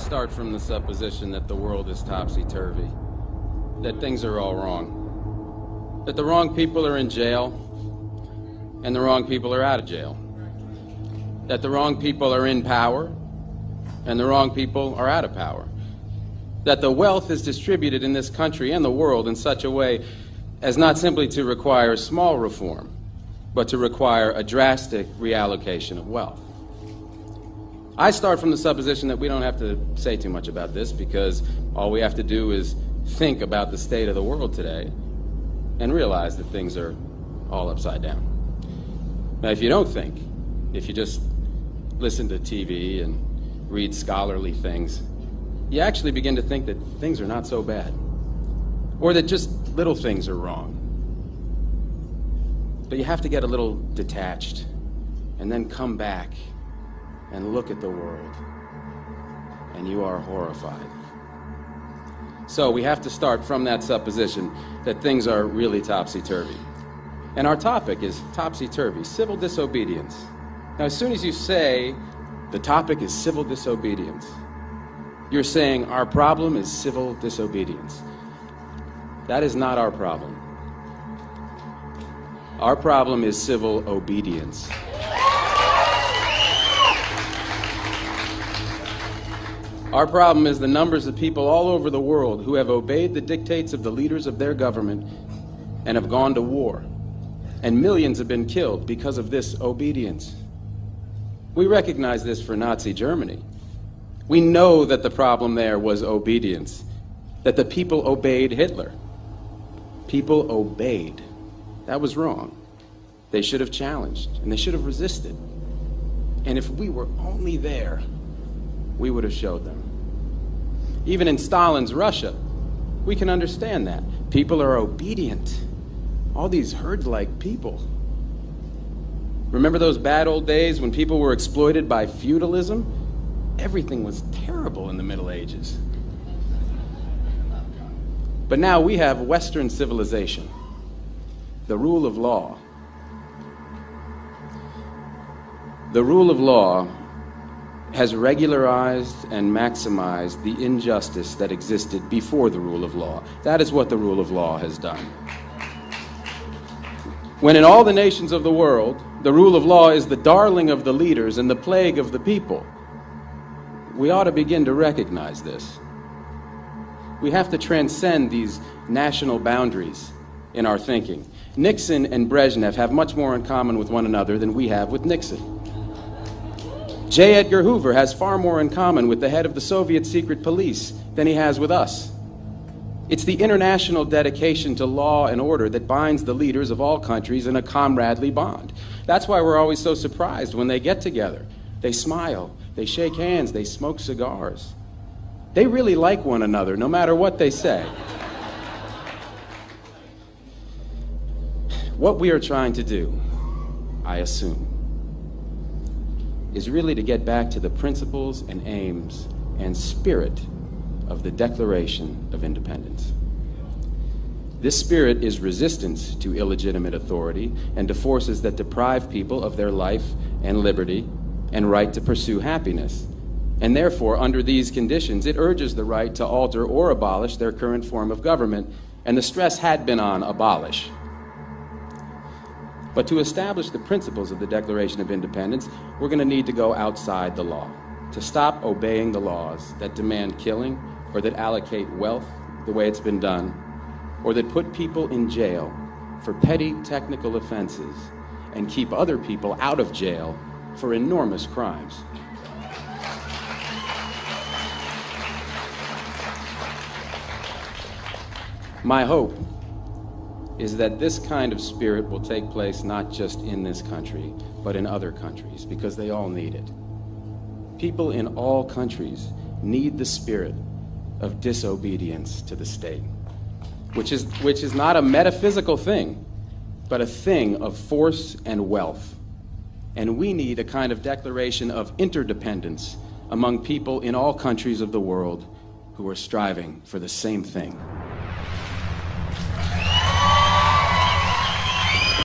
start from the supposition that the world is topsy-turvy, that things are all wrong, that the wrong people are in jail and the wrong people are out of jail, that the wrong people are in power and the wrong people are out of power, that the wealth is distributed in this country and the world in such a way as not simply to require small reform, but to require a drastic reallocation of wealth. I start from the supposition that we don't have to say too much about this, because all we have to do is think about the state of the world today and realize that things are all upside down. Now, if you don't think, if you just listen to TV and read scholarly things, you actually begin to think that things are not so bad, or that just little things are wrong. But you have to get a little detached and then come back and look at the world, and you are horrified. So we have to start from that supposition that things are really topsy-turvy. And our topic is topsy-turvy, civil disobedience. Now, as soon as you say the topic is civil disobedience, you're saying our problem is civil disobedience. That is not our problem. Our problem is civil obedience. Our problem is the numbers of people all over the world who have obeyed the dictates of the leaders of their government and have gone to war. And millions have been killed because of this obedience. We recognize this for Nazi Germany. We know that the problem there was obedience, that the people obeyed Hitler. People obeyed. That was wrong. They should have challenged, and they should have resisted. And if we were only there, we would have showed them. Even in Stalin's Russia, we can understand that. People are obedient. All these herd-like people. Remember those bad old days when people were exploited by feudalism? Everything was terrible in the Middle Ages. But now we have Western civilization, the rule of law. The rule of law has regularized and maximized the injustice that existed before the rule of law. That is what the rule of law has done. When in all the nations of the world, the rule of law is the darling of the leaders and the plague of the people, we ought to begin to recognize this. We have to transcend these national boundaries in our thinking. Nixon and Brezhnev have much more in common with one another than we have with Nixon. J. Edgar Hoover has far more in common with the head of the Soviet secret police than he has with us. It's the international dedication to law and order that binds the leaders of all countries in a comradely bond. That's why we're always so surprised when they get together. They smile, they shake hands, they smoke cigars. They really like one another, no matter what they say. What we are trying to do, I assume, is really to get back to the principles and aims and spirit of the Declaration of Independence. This spirit is resistance to illegitimate authority and to forces that deprive people of their life and liberty and right to pursue happiness. And therefore, under these conditions, it urges the right to alter or abolish their current form of government, and the stress had been on abolish. But to establish the principles of the Declaration of Independence, we're going to need to go outside the law, to stop obeying the laws that demand killing or that allocate wealth the way it's been done, or that put people in jail for petty technical offenses and keep other people out of jail for enormous crimes. My hope is that this kind of spirit will take place not just in this country, but in other countries, because they all need it. People in all countries need the spirit of disobedience to the state, which is not a metaphysical thing, but a thing of force and wealth. And we need a kind of declaration of interdependence among people in all countries of the world who are striving for the same thing.